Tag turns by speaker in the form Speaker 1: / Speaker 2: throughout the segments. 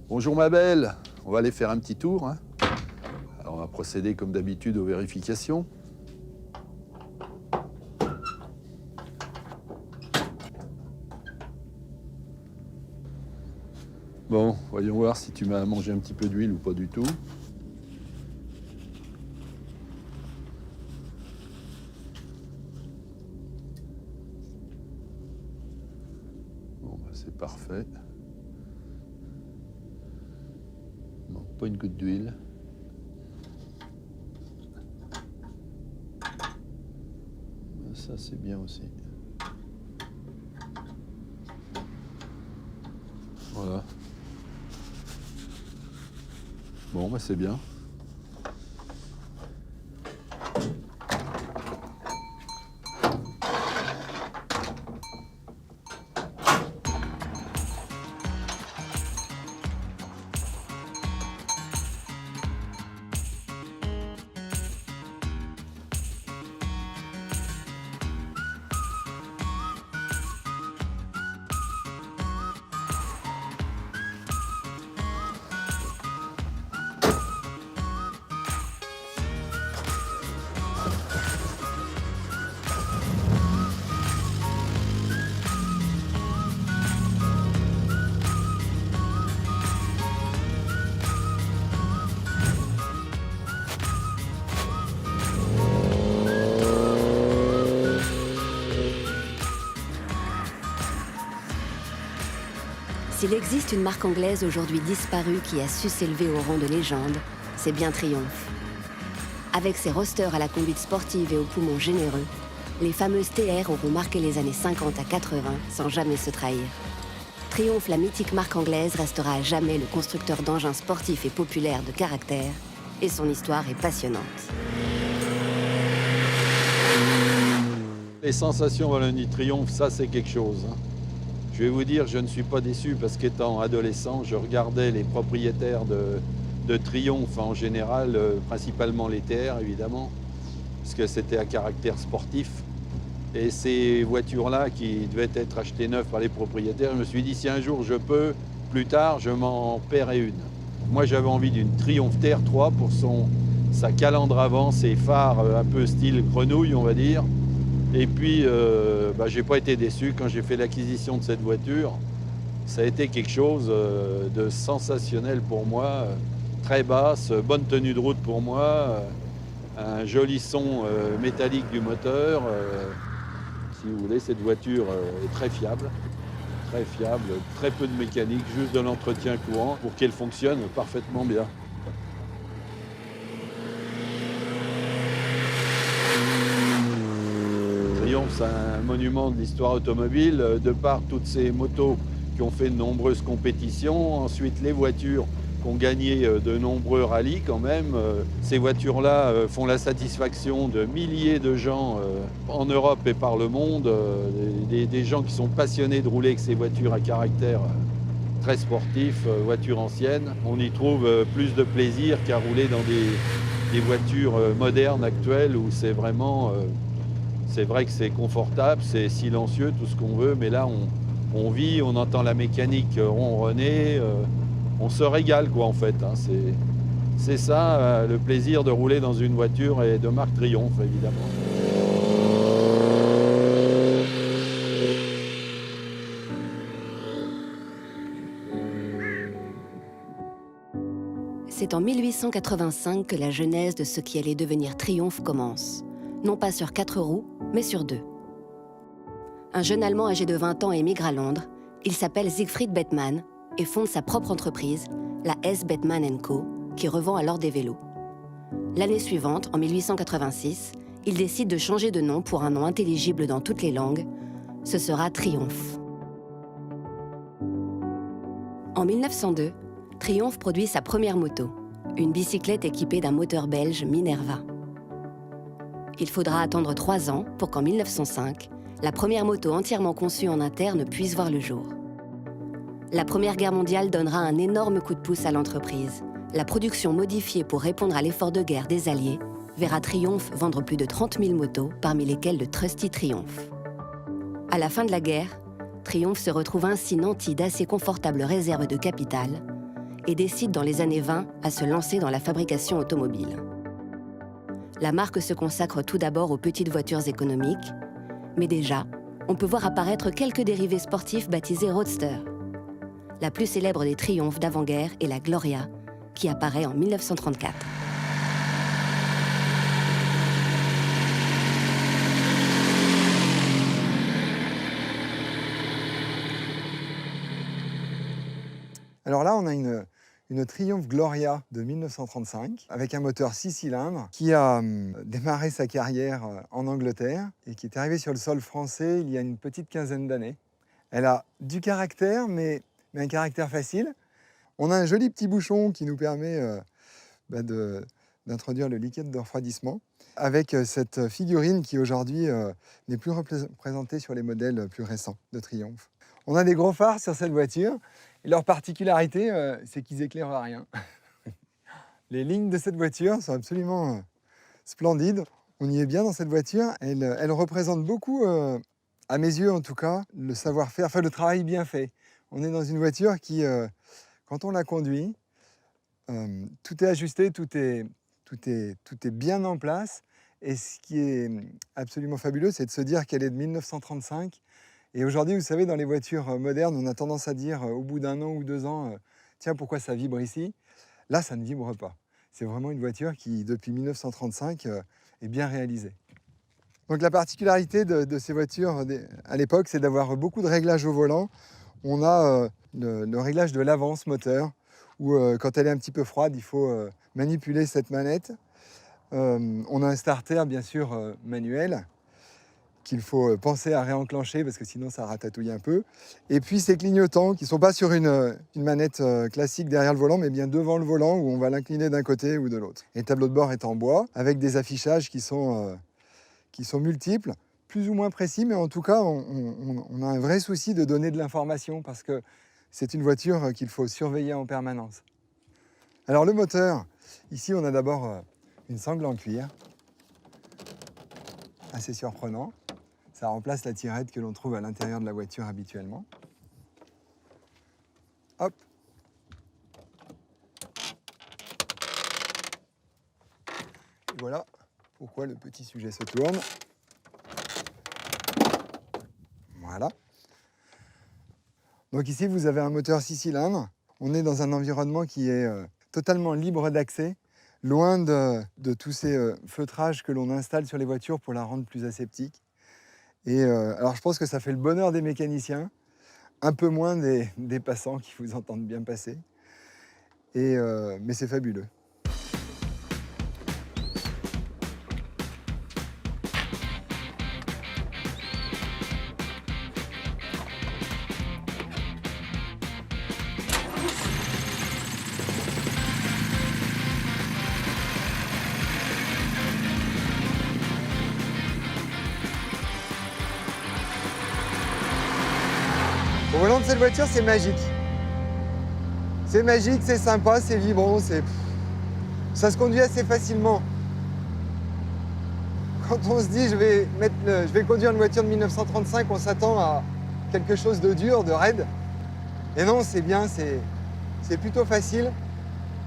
Speaker 1: Bonjour ma belle, on va aller faire un petit tour. Hein. Alors on va procéder comme d'habitude aux vérifications. Bon, voyons voir si tu m'as mangé un petit peu d'huile ou pas du tout. Bon, bah, c'est parfait. Non, pas une goutte d'huile. Ça, c'est bien aussi. Voilà. Bon, bah c'est bien.
Speaker 2: S'il existe une marque anglaise aujourd'hui disparue qui a su s'élever au rang de légende, c'est bien Triumph. Avec ses rosters à la conduite sportive et aux poumons généreux, les fameuses TR auront marqué les années 50 à 80 sans jamais se trahir. Triumph, la mythique marque anglaise, restera à jamais le constructeur d'engins sportifs et populaires de caractère, et son histoire est passionnante.
Speaker 1: Les sensations Wallonie-Triomphe, ça c'est quelque chose. Hein. Je vais vous dire, je ne suis pas déçu parce qu'étant adolescent, je regardais les propriétaires de Triumph en général, principalement les TR évidemment, parce que c'était à caractère sportif. Et ces voitures-là qui devaient être achetées neuves par les propriétaires, je me suis dit si un jour je peux, plus tard, je m'en paierai une. Moi j'avais envie d'une Triumph TR3 pour sa calandre avant, ses phares un peu style grenouille on va dire. Et puis, j'ai pas été déçu quand j'ai fait l'acquisition de cette voiture. Ça a été quelque chose de sensationnel pour moi, très basse, bonne tenue de route pour moi, un joli son métallique du moteur. Si vous voulez, cette voiture est très fiable, très peu de mécanique, juste de l'entretien courant pour qu'elle fonctionne parfaitement bien. C'est un monument de l'histoire automobile, de par toutes ces motos qui ont fait de nombreuses compétitions, ensuite les voitures qui ont gagné de nombreux rallyes quand même. Ces voitures-là font la satisfaction de milliers de gens en Europe et par le monde, des gens qui sont passionnés de rouler avec ces voitures à caractère très sportif, voitures anciennes. On y trouve plus de plaisir qu'à rouler dans des voitures modernes actuelles où c'est vraiment... C'est vrai que c'est confortable, c'est silencieux, tout ce qu'on veut, mais là, on vit, on entend la mécanique ronronner, on se régale, quoi, en fait. Hein. C'est ça, le plaisir de rouler dans une voiture et de marque Triumph, évidemment.
Speaker 2: C'est en 1885 que la genèse de ce qui allait devenir Triumph commence. Non pas sur 4 roues, mais sur 2. Un jeune Allemand âgé de 20 ans émigre à Londres. Il s'appelle Siegfried Bethmann et fonde sa propre entreprise, la S. Bethmann & Co., qui revend alors des vélos. L'année suivante, en 1886, il décide de changer de nom pour un nom intelligible dans toutes les langues. Ce sera Triumph. En 1902, Triumph produit sa première moto, une bicyclette équipée d'un moteur belge Minerva. Il faudra attendre 3 ans pour qu'en 1905, la première moto entièrement conçue en interne puisse voir le jour. La Première Guerre mondiale donnera un énorme coup de pouce à l'entreprise. La production modifiée pour répondre à l'effort de guerre des Alliés verra Triumph vendre plus de 30 000 motos, parmi lesquelles le Trusty Triumph. À la fin de la guerre, Triumph se retrouve ainsi nanti d'assez confortables réserves de capital et décide dans les années 20 à se lancer dans la fabrication automobile. La marque se consacre tout d'abord aux petites voitures économiques, mais déjà, on peut voir apparaître quelques dérivés sportifs baptisés Roadster. La plus célèbre des triomphes d'avant-guerre est la Gloria, qui apparaît en 1934.
Speaker 3: Alors là, on a une Triumph Gloria de 1935 avec un moteur 6 cylindres qui a démarré sa carrière en Angleterre et qui est arrivée sur le sol français il y a une petite quinzaine d'années. Elle a du caractère, mais un caractère facile. On a un joli petit bouchon qui nous permet d'introduire le liquide de refroidissement avec cette figurine qui aujourd'hui n'est plus représentée sur les modèles plus récents de Triumph. On a des gros phares sur cette voiture. Et leur particularité, c'est qu'ils éclairent à rien. Les lignes de cette voiture sont absolument splendides. On y est bien dans cette voiture. Elle représente beaucoup, à mes yeux en tout cas, le savoir-faire, enfin le travail bien fait. On est dans une voiture qui, quand on la conduit, tout est ajusté, tout est bien en place. Et ce qui est absolument fabuleux, c'est de se dire qu'elle est de 1935. Et aujourd'hui, vous savez, dans les voitures modernes, on a tendance à dire au bout d'un an ou 2 ans, tiens, pourquoi ça vibre ici? Là, ça ne vibre pas. C'est vraiment une voiture qui, depuis 1935, est bien réalisée. Donc la particularité de ces voitures à l'époque, c'est d'avoir beaucoup de réglages au volant. On a le réglage de l'avance moteur, où quand elle est un petit peu froide, il faut manipuler cette manette. On a un starter, bien sûr, manuel, qu'il faut penser à réenclencher parce que sinon ça ratatouille un peu. Et puis ces clignotants qui ne sont pas sur une manette classique derrière le volant, mais bien devant le volant où on va l'incliner d'un côté ou de l'autre. Et le tableau de bord est en bois avec des affichages qui sont multiples, plus ou moins précis, mais en tout cas on a un vrai souci de donner de l'information parce que c'est une voiture qu'il faut surveiller en permanence. Alors le moteur, ici on a d'abord une sangle en cuir, assez surprenant. Ça remplace la tirette que l'on trouve à l'intérieur de la voiture habituellement. Hop. Et voilà pourquoi le petit sujet se tourne. Voilà. Donc ici, vous avez un moteur 6 cylindres. On est dans un environnement qui est totalement libre d'accès, loin de tous ces feutrages que l'on installe sur les voitures pour la rendre plus aseptique. Et alors je pense que ça fait le bonheur des mécaniciens, un peu moins des passants qui vous entendent bien passer. Mais c'est fabuleux. Au volant de cette voiture, c'est magique. C'est magique, c'est sympa, c'est vibrant, ça se conduit assez facilement. Quand on se dit je vais conduire une voiture de 1935, on s'attend à quelque chose de dur, de raide. Et non, c'est bien, c'est plutôt facile.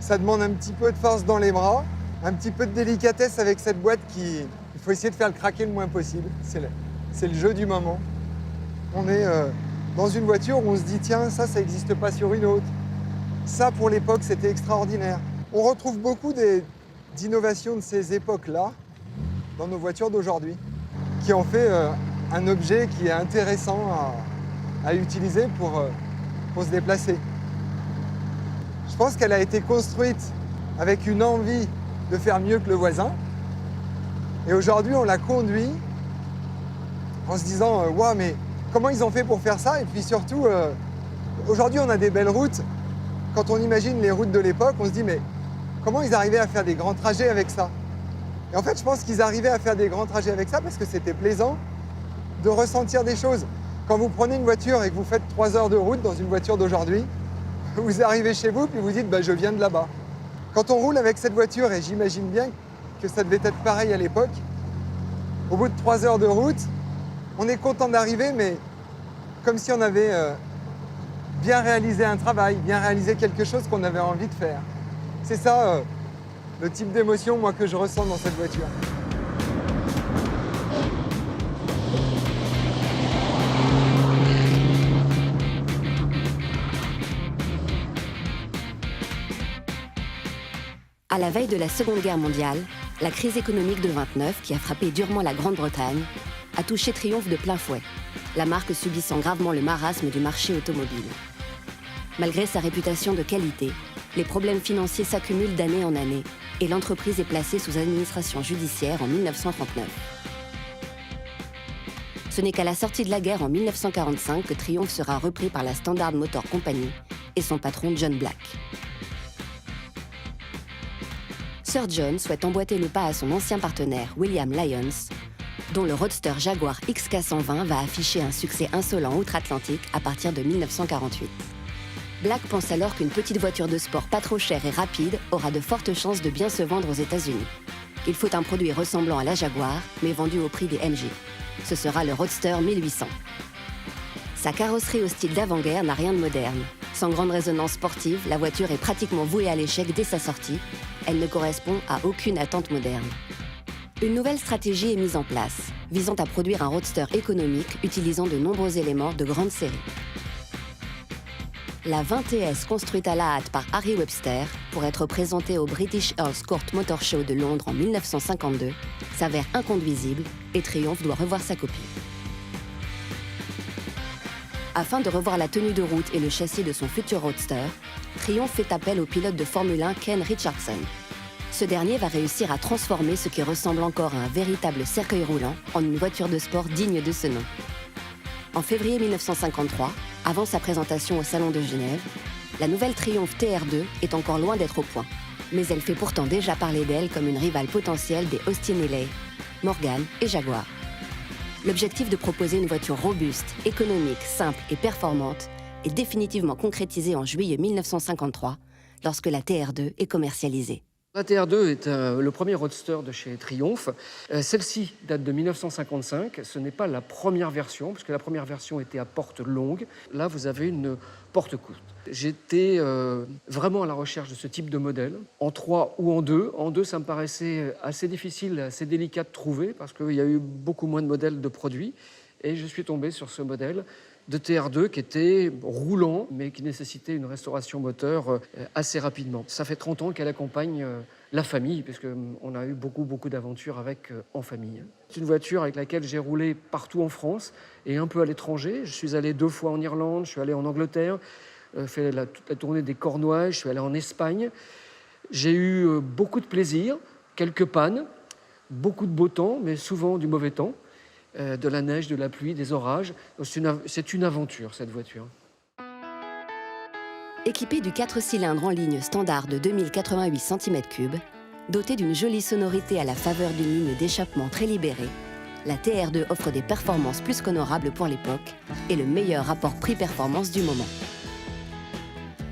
Speaker 3: Ça demande un petit peu de force dans les bras, un petit peu de délicatesse avec cette boîte il faut essayer de faire le craquer le moins possible. C'est le jeu du moment. On est dans une voiture où on se dit tiens, ça n'existe pas sur une autre. Ça, pour l'époque, c'était extraordinaire. On retrouve beaucoup d'innovations de ces époques-là dans nos voitures d'aujourd'hui, qui ont fait un objet qui est intéressant à utiliser pour se déplacer. Je pense qu'elle a été construite avec une envie de faire mieux que le voisin. Et aujourd'hui, on la conduit en se disant waouh, mais comment ils ont fait pour faire ça? Et puis surtout, aujourd'hui, on a des belles routes. Quand on imagine les routes de l'époque, on se dit mais comment ils arrivaient à faire des grands trajets avec ça? Et en fait, je pense qu'ils arrivaient à faire des grands trajets avec ça parce que c'était plaisant de ressentir des choses. Quand vous prenez une voiture et que vous faites 3 heures de route dans une voiture d'aujourd'hui, vous arrivez chez vous et vous dites bah, je viens de là-bas. Quand on roule avec cette voiture, et j'imagine bien que ça devait être pareil à l'époque, au bout de 3 heures de route, on est content d'arriver, mais comme si on avait bien réaliser un travail, bien réaliser quelque chose qu'on avait envie de faire. C'est ça le type d'émotion moi que je ressens dans cette voiture.
Speaker 2: À la veille de la Seconde Guerre mondiale, la crise économique de 29, qui a frappé durement la Grande-Bretagne, a touché Triumph de plein fouet, la marque subissant gravement le marasme du marché automobile. Malgré sa réputation de qualité, les problèmes financiers s'accumulent d'année en année et l'entreprise est placée sous administration judiciaire en 1939. Ce n'est qu'à la sortie de la guerre en 1945 que Triumph sera repris par la Standard Motor Company et son patron John Black. Sir John souhaite emboîter le pas à son ancien partenaire William Lyons, dont le roadster Jaguar XK120 va afficher un succès insolent outre-Atlantique à partir de 1948. Black pense alors qu'une petite voiture de sport pas trop chère et rapide aura de fortes chances de bien se vendre aux États-Unis. Il faut un produit ressemblant à la Jaguar, mais vendu au prix des MG. Ce sera le Roadster 1800. Sa carrosserie au style d'avant-guerre n'a rien de moderne. Sans grande résonance sportive, la voiture est pratiquement vouée à l'échec dès sa sortie. Elle ne correspond à aucune attente moderne. Une nouvelle stratégie est mise en place, visant à produire un roadster économique utilisant de nombreux éléments de grande série. La 20TS construite à la hâte par Harry Webster pour être présentée au British Earls Court Motor Show de Londres en 1952 s'avère inconduisible et Triumph doit revoir sa copie. Afin de revoir la tenue de route et le châssis de son futur roadster, Triumph fait appel au pilote de Formule 1 Ken Richardson. Ce dernier va réussir à transformer ce qui ressemble encore à un véritable cercueil roulant en une voiture de sport digne de ce nom. En février 1953, avant sa présentation au Salon de Genève, la nouvelle Triumph TR2 est encore loin d'être au point. Mais elle fait pourtant déjà parler d'elle comme une rivale potentielle des Austin Healey, Morgan et Jaguar. L'objectif de proposer une voiture robuste, économique, simple et performante est définitivement concrétisé en juillet 1953, lorsque la TR2 est commercialisée.
Speaker 4: La TR2 est le premier roadster de chez Triumph. Celle-ci date de 1955. Ce n'est pas la première version, puisque la première version était à porte longue. Là, vous avez une porte courte. J'étais vraiment à la recherche de ce type de modèle, en 3 ou en 2. En 2, ça me paraissait assez difficile, assez délicat de trouver, parce qu'il y a eu beaucoup moins de modèles de produits. Et je suis tombé sur ce modèle de TR2 qui était roulant, mais qui nécessitait une restauration moteur assez rapidement. Ça fait 30 ans qu'elle accompagne la famille, puisqu'on a eu beaucoup d'aventures avec en famille. C'est une voiture avec laquelle j'ai roulé partout en France et un peu à l'étranger. Je suis allé 2 fois en Irlande, je suis allé en Angleterre, fait la tournée des Cornouailles, je suis allé en Espagne. J'ai eu beaucoup de plaisir, quelques pannes, beaucoup de beau temps, mais souvent du mauvais temps. De la neige, de la pluie, des orages. C'est une aventure, cette voiture.
Speaker 2: Équipée du 4 cylindres en ligne standard de 2088 cm3, dotée d'une jolie sonorité à la faveur d'une ligne d'échappement très libérée, la TR2 offre des performances plus qu'honorables pour l'époque et le meilleur rapport prix-performance du moment.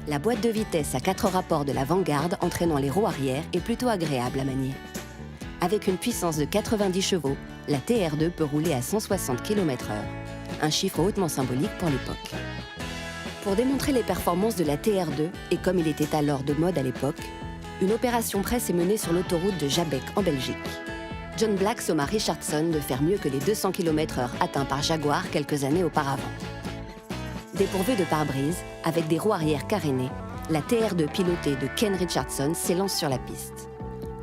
Speaker 2: La boîte de vitesse à 4 rapports de la Vanguard entraînant les roues arrière est plutôt agréable à manier. Avec une puissance de 90 chevaux, la TR2 peut rouler à 160 km/h, un chiffre hautement symbolique pour l'époque. Pour démontrer les performances de la TR2, et comme il était alors de mode à l'époque, une opération presse est menée sur l'autoroute de Jabek en Belgique. John Black somma Richardson de faire mieux que les 200 km/h atteints par Jaguar quelques années auparavant. Dépourvue de pare-brise, avec des roues arrière carénées, la TR2 pilotée de Ken Richardson s'élance sur la piste.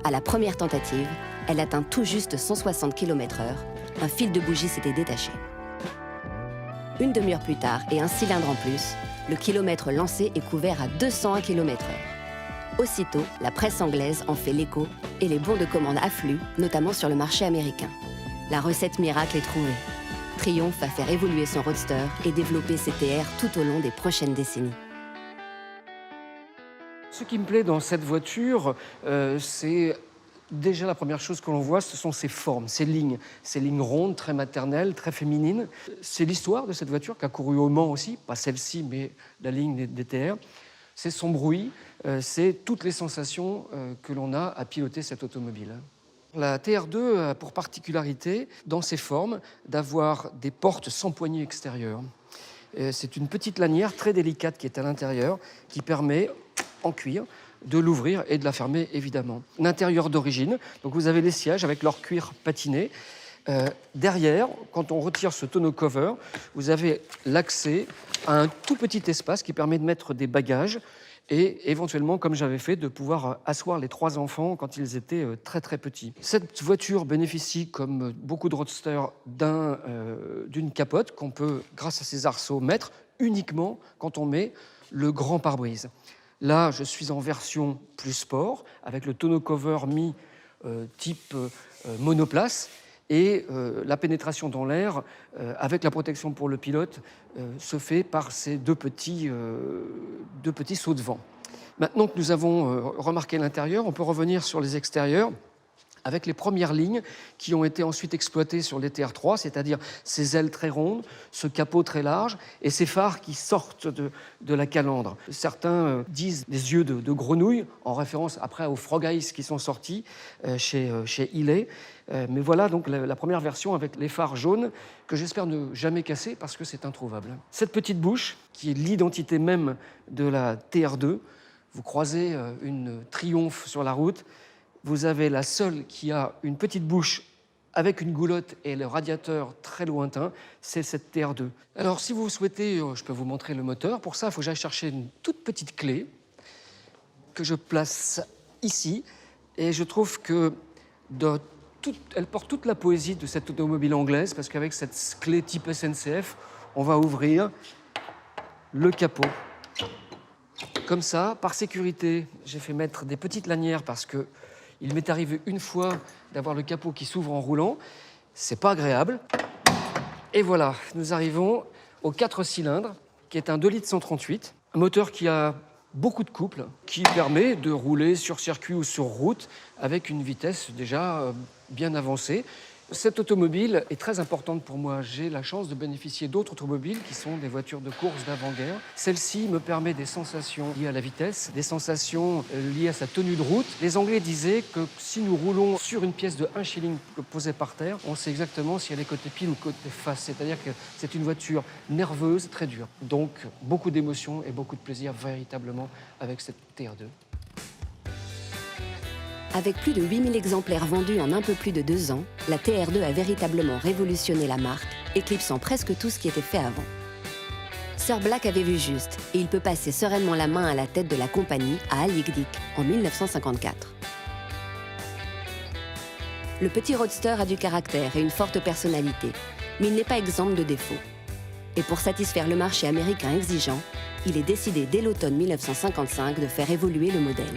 Speaker 2: À la première tentative, elle atteint tout juste 160 km/h. Un fil de bougie s'était détaché. Une demi-heure plus tard et un cylindre en plus, le kilomètre lancé est couvert à 201 km/h. Aussitôt, la presse anglaise en fait l'écho et les bons de commande affluent, notamment sur le marché américain. La recette miracle est trouvée. Triumph va faire évoluer son roadster et développer ses TR tout au long des prochaines décennies.
Speaker 4: Ce qui me plaît dans cette voiture, c'est déjà la première chose que l'on voit, ce sont ses formes, ces lignes rondes, très maternelles, très féminines. C'est l'histoire de cette voiture qui a couru au Mans aussi, pas celle-ci, mais la ligne des TR. C'est son bruit, c'est toutes les sensations que l'on a à piloter cette automobile. La TR2 a pour particularité, dans ses formes, d'avoir des portes sans poignée extérieure. C'est une petite lanière très délicate qui est à l'intérieur, qui permet, en cuir, de l'ouvrir et de la fermer, évidemment. L'intérieur d'origine, donc vous avez les sièges avec leur cuir patiné. Derrière, quand on retire ce tonneau cover, vous avez l'accès à un tout petit espace qui permet de mettre des bagages et éventuellement, comme j'avais fait, de pouvoir asseoir les 3 enfants quand ils étaient très très petits. Cette voiture bénéficie, comme beaucoup de roadsters, d'une capote qu'on peut, grâce à ses arceaux, mettre uniquement quand on met le grand pare-brise. Là, je suis en version plus sport, avec le tonneau cover mis type monoplace, et la pénétration dans l'air, avec la protection pour le pilote, se fait par ces deux petits sauts de vent. Maintenant que nous avons remarqué l'intérieur, on peut revenir sur les extérieurs, avec les premières lignes qui ont été ensuite exploitées sur les TR3, c'est-à-dire ces ailes très rondes, ce capot très large et ces phares qui sortent de la calandre. Certains disent des yeux de grenouille, en référence après aux Frog Eyes qui sont sortis chez Hilley. Mais voilà donc la première version avec les phares jaunes que j'espère ne jamais casser parce que c'est introuvable. Cette petite bouche, qui est l'identité même de la TR2, vous croisez une Triumph sur la route, vous avez la seule qui a une petite bouche avec une goulotte et le radiateur très lointain, c'est cette TR2. Alors si vous souhaitez, je peux vous montrer le moteur. Pour ça, il faut que j'aille chercher une toute petite clé que je place ici. Et je trouve que elle porte toute la poésie de cette automobile anglaise, parce qu'avec cette clé type SNCF, on va ouvrir le capot. Comme ça, par sécurité, j'ai fait mettre des petites lanières parce que il m'est arrivé une fois d'avoir le capot qui s'ouvre en roulant. C'est pas agréable. Et voilà, nous arrivons au 4 cylindres, qui est un 2 litres 138, un moteur qui a beaucoup de couple, qui permet de rouler sur circuit ou sur route avec une vitesse déjà bien avancée. Cette automobile est très importante pour moi. J'ai la chance de bénéficier d'autres automobiles qui sont des voitures de course d'avant-guerre. Celle-ci me permet des sensations liées à la vitesse, des sensations liées à sa tenue de route. Les Anglais disaient que si nous roulons sur une pièce de 1 shilling posée par terre, on sait exactement si elle est côté pile ou côté face. C'est-à-dire que c'est une voiture nerveuse, très dure. Donc, beaucoup d'émotions et beaucoup de plaisir véritablement avec cette TR2.
Speaker 2: Avec plus de 8000 exemplaires vendus en un peu plus de 2 ans, la TR2 a véritablement révolutionné la marque, éclipsant presque tout ce qui était fait avant. Sir Black avait vu juste, et il peut passer sereinement la main à la tête de la compagnie à Alnwick en 1954. Le petit roadster a du caractère et une forte personnalité, mais il n'est pas exempt de défauts. Et pour satisfaire le marché américain exigeant, il est décidé dès l'automne 1955 de faire évoluer le modèle.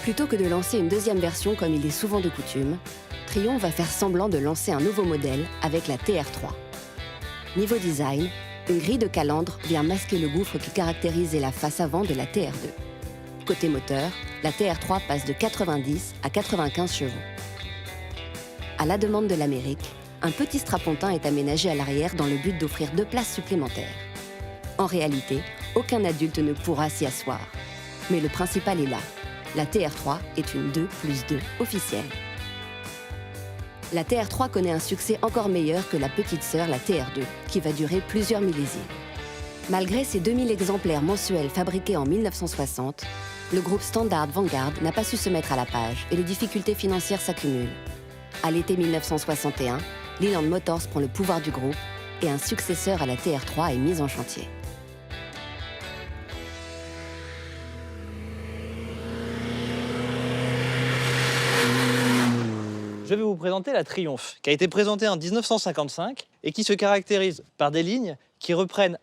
Speaker 2: Plutôt que de lancer une deuxième version comme il est souvent de coutume, Triumph va faire semblant de lancer un nouveau modèle avec la TR3. Niveau design, une grille de calandre vient masquer le gouffre qui caractérisait la face avant de la TR2. Côté moteur, la TR3 passe de 90 à 95 chevaux. À la demande de l'Amérique, un petit strapontin est aménagé à l'arrière dans le but d'offrir 2 places supplémentaires. En réalité, aucun adulte ne pourra s'y asseoir. Mais le principal est là. La TR3 est une 2+2 officielle. La TR3 connaît un succès encore meilleur que la petite sœur, la TR2, qui va durer plusieurs millésimes. Malgré ses 2000 exemplaires mensuels fabriqués en 1960, le groupe Standard Vanguard n'a pas su se mettre à la page et les difficultés financières s'accumulent. À l'été 1961, Leland Motors prend le pouvoir du groupe et un successeur à la TR3 est mis en chantier.
Speaker 5: Je vais vous présenter la Triumph, qui a été présentée en 1955 et qui se caractérise par des lignes qui reprennent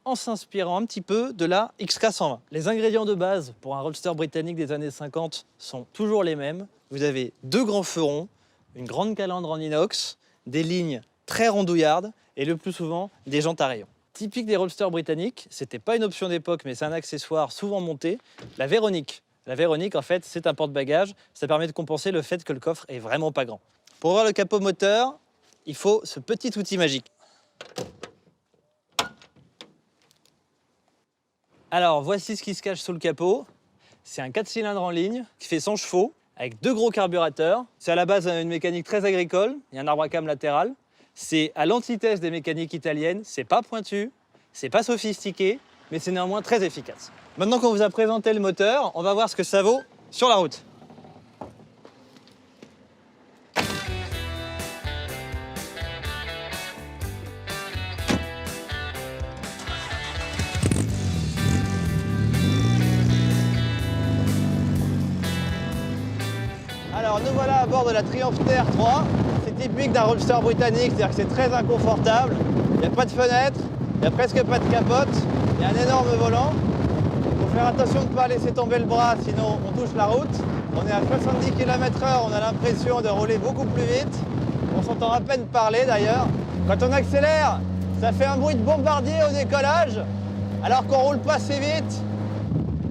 Speaker 5: en s'inspirant un petit peu de la XK120. Les ingrédients de base pour un roadster britannique des années 50 sont toujours les mêmes. Vous avez 2 grands feux ronds, une grande calandre en inox, des lignes très rondouillardes et le plus souvent des jantes à rayons. Typique des roadsters britanniques, c'était pas une option d'époque mais c'est un accessoire souvent monté, la Véronique. La Véronique, en fait, c'est un porte-bagages. Ça permet de compenser le fait que le coffre est vraiment pas grand. Pour ouvrir le capot moteur, il faut ce petit outil magique. Alors, voici ce qui se cache sous le capot. C'est un 4 cylindres en ligne qui fait 100 chevaux avec 2 gros carburateurs. C'est à la base une mécanique très agricole. Il y a un arbre à cames latéral. C'est à l'antithèse des mécaniques italiennes. C'est pas pointu. C'est pas sophistiqué, mais c'est néanmoins très efficace. Maintenant qu'on vous a présenté le moteur, on va voir ce que ça vaut sur la route. Alors nous voilà à bord de la Triumph TR3. C'est typique d'un roadster britannique, c'est-à-dire que c'est très inconfortable. Il n'y a pas de fenêtre, il n'y a presque pas de capote, il y a un énorme volant. Il faut faire attention de ne pas laisser tomber le bras, sinon on touche la route. On est à 70 km/h, on a l'impression de rouler beaucoup plus vite. On s'entend à peine parler d'ailleurs. Quand on accélère, ça fait un bruit de bombardier au décollage, alors qu'on ne roule pas assez vite.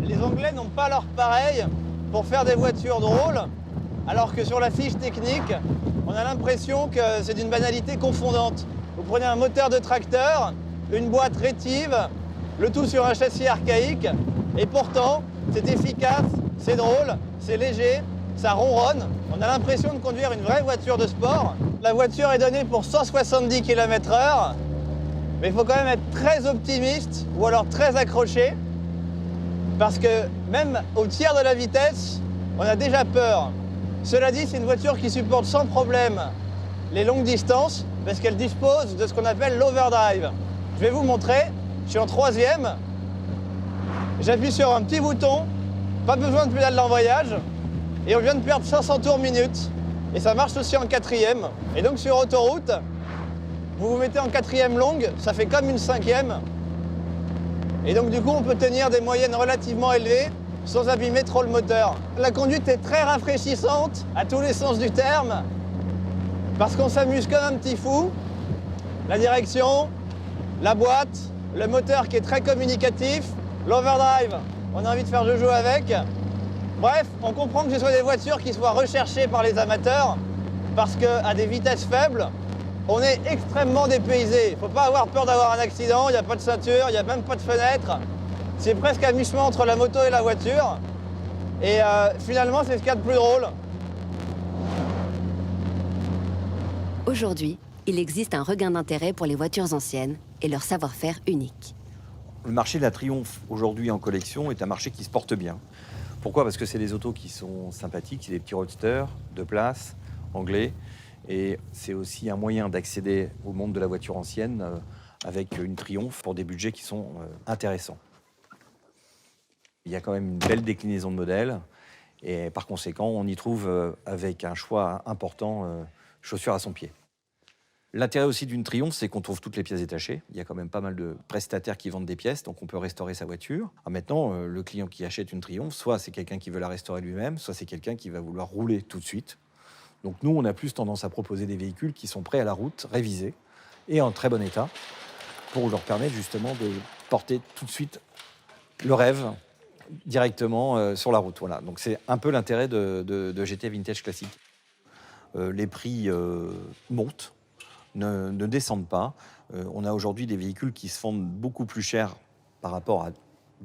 Speaker 5: Les Anglais n'ont pas leur pareil pour faire des voitures drôles. Alors que sur la fiche technique, on a l'impression que c'est d'une banalité confondante. Vous prenez un moteur de tracteur, une boîte rétive, le tout sur un châssis archaïque, et pourtant, c'est efficace, c'est drôle, c'est léger, ça ronronne. On a l'impression de conduire une vraie voiture de sport. La voiture est donnée pour 170 km/h, mais il faut quand même être très optimiste ou alors très accroché, parce que même au tiers de la vitesse, on a déjà peur. Cela dit, c'est une voiture qui supporte sans problème les longues distances parce qu'elle dispose de ce qu'on appelle l'overdrive. Je vais vous montrer, je suis en 3e, j'appuie sur un petit bouton, pas besoin de pédale d'embrayage et on vient de perdre 500 tours minute. Et ça marche aussi en 4e. Et donc sur autoroute, vous vous mettez en 4e longue, ça fait comme une 5e. Et donc du coup, on peut tenir des moyennes relativement élevées sans abîmer trop le moteur. La conduite est très rafraîchissante, à tous les sens du terme, parce qu'on s'amuse comme un petit fou. La direction, la boîte, le moteur qui est très communicatif, l'overdrive, on a envie de faire joujou avec. Bref, on comprend que ce soit des voitures qui soient recherchées par les amateurs, parce qu'à des vitesses faibles, on est extrêmement dépaysé. Il ne faut pas avoir peur d'avoir un accident, il n'y a pas de ceinture, il n'y a même pas de fenêtre. C'est presque à mi-chemin entre la moto et la voiture. Et finalement, c'est ce qu'il y a de plus drôle.
Speaker 2: Aujourd'hui, il existe un regain d'intérêt pour les voitures anciennes et leur savoir-faire unique.
Speaker 6: Le marché de la Triumph, aujourd'hui en collection, est un marché qui se porte bien. Pourquoi? Parce que c'est des autos qui sont sympathiques, c'est des petits roadsters de place, anglais. Et c'est aussi un moyen d'accéder au monde de la voiture ancienne avec une Triumph pour des budgets qui sont intéressants. Il y a quand même une belle déclinaison de modèles et par conséquent, on y trouve avec un choix important chaussures à son pied. L'intérêt aussi d'une Triumph, c'est qu'on trouve toutes les pièces détachées. Il y a quand même pas mal de prestataires qui vendent des pièces, donc on peut restaurer sa voiture. Maintenant, le client qui achète une Triumph, soit c'est quelqu'un qui veut la restaurer lui-même, soit c'est quelqu'un qui va vouloir rouler tout de suite. Donc nous, on a plus tendance à proposer des véhicules qui sont prêts à la route, révisés et en très bon état, pour leur permettre justement de porter tout de suite le rêve directement sur la route. Voilà. Donc c'est un peu l'intérêt de GT Vintage classique. Les prix montent, ne descendent pas. On a aujourd'hui des véhicules qui se vendent beaucoup plus cher par rapport à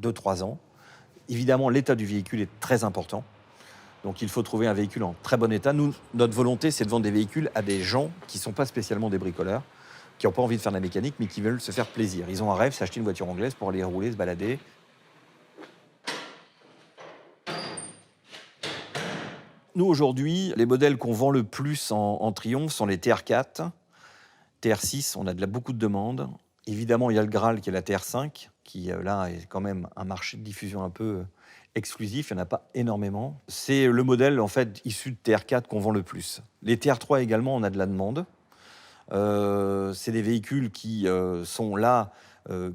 Speaker 6: 2-3 ans. Évidemment, l'état du véhicule est très important. Donc il faut trouver un véhicule en très bon état. Nous, notre volonté, c'est de vendre des véhicules à des gens qui ne sont pas spécialement des bricoleurs, qui n'ont pas envie de faire de la mécanique, mais qui veulent se faire plaisir. Ils ont un rêve, c'est acheter une voiture anglaise pour aller rouler, se balader. Nous, aujourd'hui, les modèles qu'on vend le plus en Triumph sont les TR4, TR6, on a beaucoup de demandes. Évidemment, il y a le Graal qui est la TR5, qui là est quand même un marché de diffusion un peu exclusif, il n'y en a pas énormément. C'est le modèle en fait issu de TR4 qu'on vend le plus. Les TR3 également, on a de la demande. C'est des véhicules qui sont là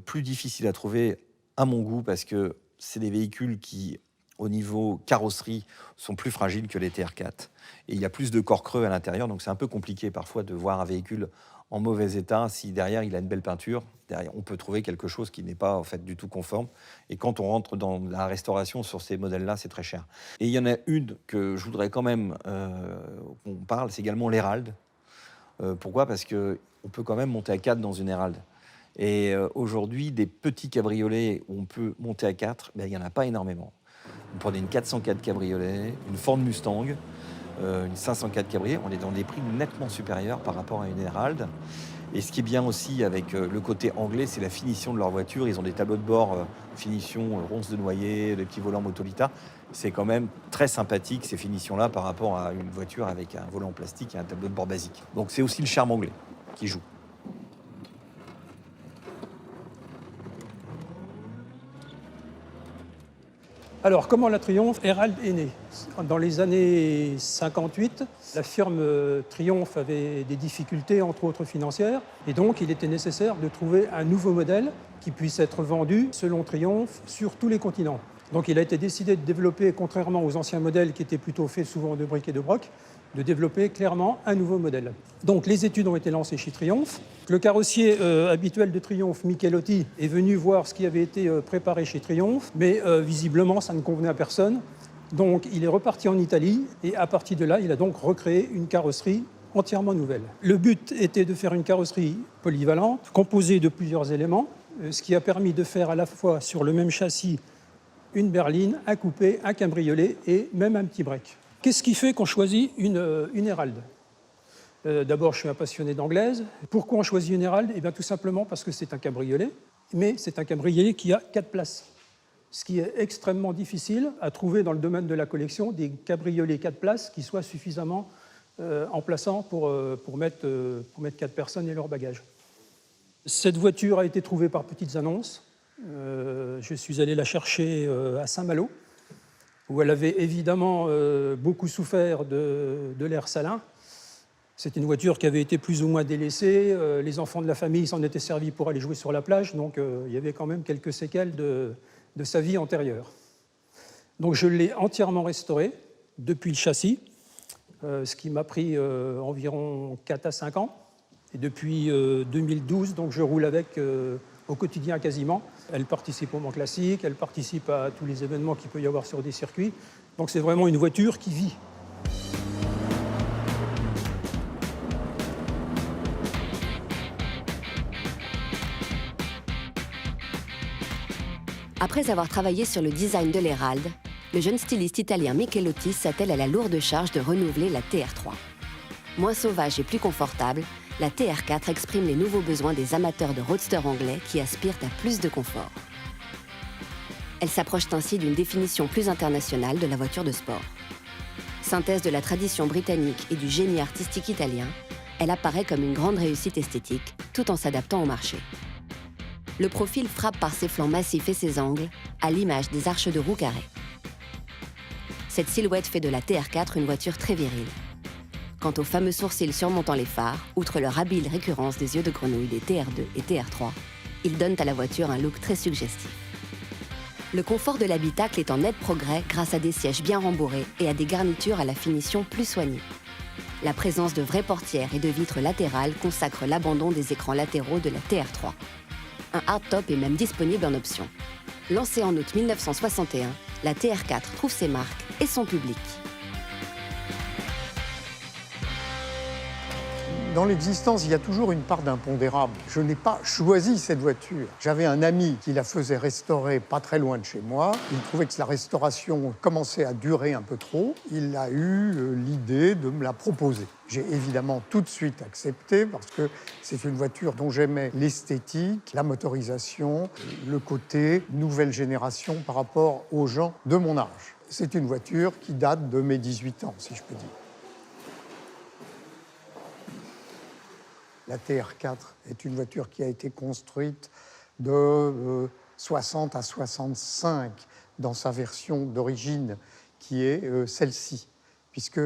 Speaker 6: plus difficiles à trouver à mon goût parce que c'est des véhicules qui, au niveau carrosserie, sont plus fragiles que les TR4. Et il y a plus de corps creux à l'intérieur, donc c'est un peu compliqué parfois de voir un véhicule en mauvais état. Si derrière il a une belle peinture, derrière on peut trouver quelque chose qui n'est pas en fait du tout conforme. Et quand on rentre dans la restauration sur ces modèles-là, c'est très cher. Et il y en a une que je voudrais quand même qu'on parle, c'est également l'Herald. Pourquoi? Parce qu'on peut quand même monter à 4 dans une Herald. Et aujourd'hui, des petits cabriolets où on peut monter à 4, il n'y en a pas énormément. Vous prenez une 404 cabriolet, une Ford Mustang, une 504 cabriolet, on est dans des prix nettement supérieurs par rapport à une Herald. Et ce qui est bien aussi avec le côté anglais, c'est la finition de leur voiture. Ils ont des tableaux de bord finition ronces de noyer, des petits volants Motolita. C'est quand même très sympathique ces finitions-là par rapport à une voiture avec un volant en plastique et un tableau de bord basique. Donc c'est aussi le charme anglais qui joue.
Speaker 7: Alors, comment la Triumph Herald est née? Dans les années 58, la firme Triumph avait des difficultés, entre autres financières, et donc il était nécessaire de trouver un nouveau modèle qui puisse être vendu, selon Triumph, sur tous les continents. Donc il a été décidé de développer, contrairement aux anciens modèles qui étaient plutôt faits souvent de briques et de broc, de développer clairement un nouveau modèle. Donc les études ont été lancées chez Triumph. Le carrossier habituel de Triumph, Michelotti, est venu voir ce qui avait été préparé chez Triumph, mais visiblement ça ne convenait à personne. Donc il est reparti en Italie et à partir de là, il a donc recréé une carrosserie entièrement nouvelle. Le but était de faire une carrosserie polyvalente, composée de plusieurs éléments, ce qui a permis de faire à la fois sur le même châssis une berline, un coupé, un cabriolet et même un petit break. Qu'est-ce qui fait qu'on choisit une Herald? D'abord, je suis un passionné d'anglaise. Pourquoi on choisit une Herald? Eh bien, tout simplement parce que c'est un cabriolet, mais c'est un cabriolet qui a 4 places. Ce qui est extrêmement difficile à trouver dans le domaine de la collection, des cabriolets 4 places qui soient suffisamment emplaçants pour mettre 4 personnes et leurs bagages. Cette voiture a été trouvée par petites annonces. Je suis allé la chercher à Saint-Malo, où elle avait évidemment beaucoup souffert de l'air salin. C'est une voiture qui avait été plus ou moins délaissée. Les enfants de la famille s'en étaient servis pour aller jouer sur la plage, donc il y avait quand même quelques séquelles de sa vie antérieure. Donc je l'ai entièrement restaurée depuis le châssis, ce qui m'a pris environ 4 à 5 ans. Et depuis 2012, donc, je roule avec au quotidien quasiment. Elle participe au Mans Classique, elle participe à tous les événements qu'il peut y avoir sur des circuits. Donc c'est vraiment une voiture qui vit.
Speaker 2: Après avoir travaillé sur le design de l'Herald, le jeune styliste italien Michelotti s'attelle à la lourde charge de renouveler la TR3. Moins sauvage et plus confortable, la TR4 exprime les nouveaux besoins des amateurs de roadster anglais qui aspirent à plus de confort. Elle s'approche ainsi d'une définition plus internationale de la voiture de sport. Synthèse de la tradition britannique et du génie artistique italien, elle apparaît comme une grande réussite esthétique, tout en s'adaptant au marché. Le profil frappe par ses flancs massifs et ses angles, à l'image des arches de roue carrées. Cette silhouette fait de la TR4 une voiture très virile. Quant aux fameux sourcils surmontant les phares, outre leur habile récurrence des yeux de grenouille des TR2 et TR3, ils donnent à la voiture un look très suggestif. Le confort de l'habitacle est en net progrès grâce à des sièges bien rembourrés et à des garnitures à la finition plus soignée. La présence de vraies portières et de vitres latérales consacre l'abandon des écrans latéraux de la TR3. Un hardtop est même disponible en option. Lancée en août 1961, la TR4 trouve ses marques et son public.
Speaker 8: Dans l'existence, il y a toujours une part d'impondérable. Je n'ai pas choisi cette voiture. J'avais un ami qui la faisait restaurer pas très loin de chez moi. Il trouvait que la restauration commençait à durer un peu trop. Il a eu l'idée de me la proposer. J'ai évidemment tout de suite accepté parce que c'est une voiture dont j'aimais l'esthétique, la motorisation, le côté nouvelle génération par rapport aux gens de mon âge. C'est une voiture qui date de mes 18 ans, si je peux dire. La TR4 est une voiture qui a été construite de 60 à 65 dans sa version d'origine, qui est celle-ci, puisque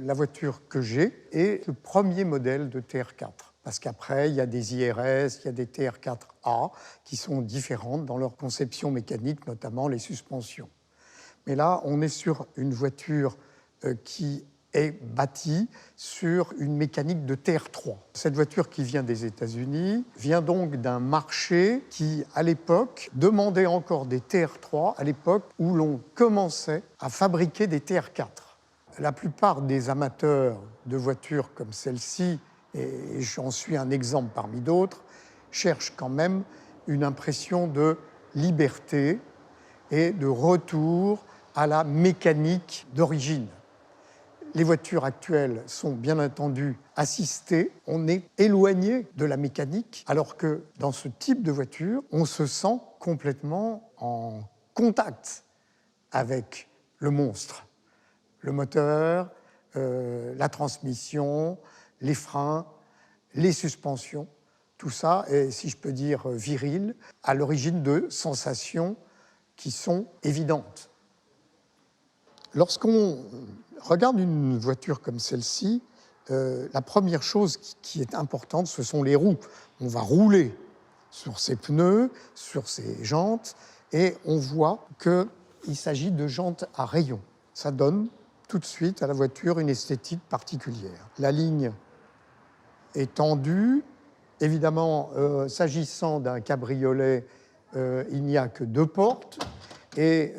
Speaker 8: la voiture que j'ai est le premier modèle de TR4. Parce qu'après, il y a des IRS, il y a des TR4A qui sont différentes dans leur conception mécanique, notamment les suspensions. Mais là, on est sur une voiture qui est bâtie sur une mécanique de TR3. Cette voiture qui vient des États-Unis vient donc d'un marché qui, à l'époque, demandait encore des TR3, à l'époque où l'on commençait à fabriquer des TR4. La plupart des amateurs de voitures comme celle-ci, et j'en suis un exemple parmi d'autres, cherchent quand même une impression de liberté et de retour à la mécanique d'origine. Les voitures actuelles sont bien entendu assistées. On est éloigné de la mécanique, alors que dans ce type de voiture, on se sent complètement en contact avec le monstre. Le moteur, la transmission, les freins, les suspensions, tout ça est, si je peux dire, viril, à l'origine de sensations qui sont évidentes. Lorsqu'on regarde une voiture comme celle-ci, la première chose qui est importante, ce sont les roues. On va rouler sur ses pneus, sur ses jantes, et on voit qu'il s'agit de jantes à rayons. Ça donne tout de suite à la voiture une esthétique particulière. La ligne est tendue. Évidemment, s'agissant d'un cabriolet, il n'y a que 2 portes. Et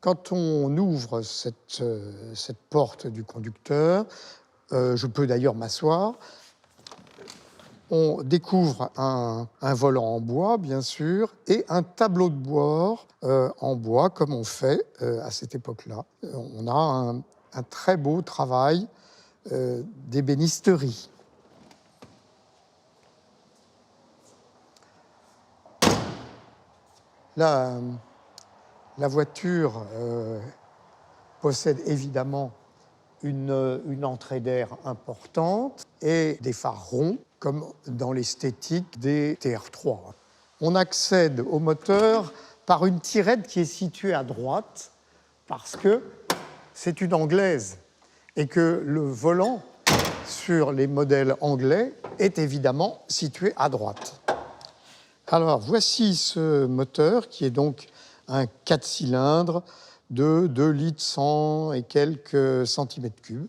Speaker 8: quand on ouvre cette porte du conducteur, je peux d'ailleurs m'asseoir, on découvre un volant en bois, bien sûr, et un tableau de bord en bois, comme on fait à cette époque-là. On a un très beau travail d'ébénisterie. La voiture possède évidemment une entrée d'air importante et des phares ronds, comme dans l'esthétique des TR3. On accède au moteur par une tirette qui est située à droite, parce que c'est une anglaise et que le volant sur les modèles anglais est évidemment situé à droite. Alors, voici ce moteur qui est donc un 4 cylindres de 2 litres 100 et quelques centimètres cubes.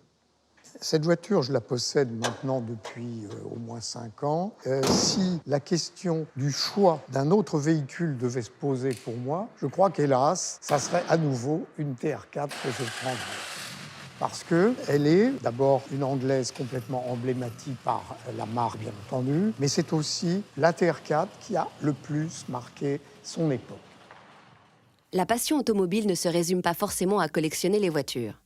Speaker 8: Cette voiture, je la possède maintenant depuis au moins 5 ans. Si la question du choix d'un autre véhicule devait se poser pour moi, je crois qu'hélas, ça serait à nouveau une TR4 que je prendrais. Parce qu'elle est d'abord une anglaise complètement emblématique par la marque, bien entendu, mais c'est aussi la TR4 qui a le plus marqué son époque.
Speaker 2: La passion automobile ne se résume pas forcément à collectionner les voitures.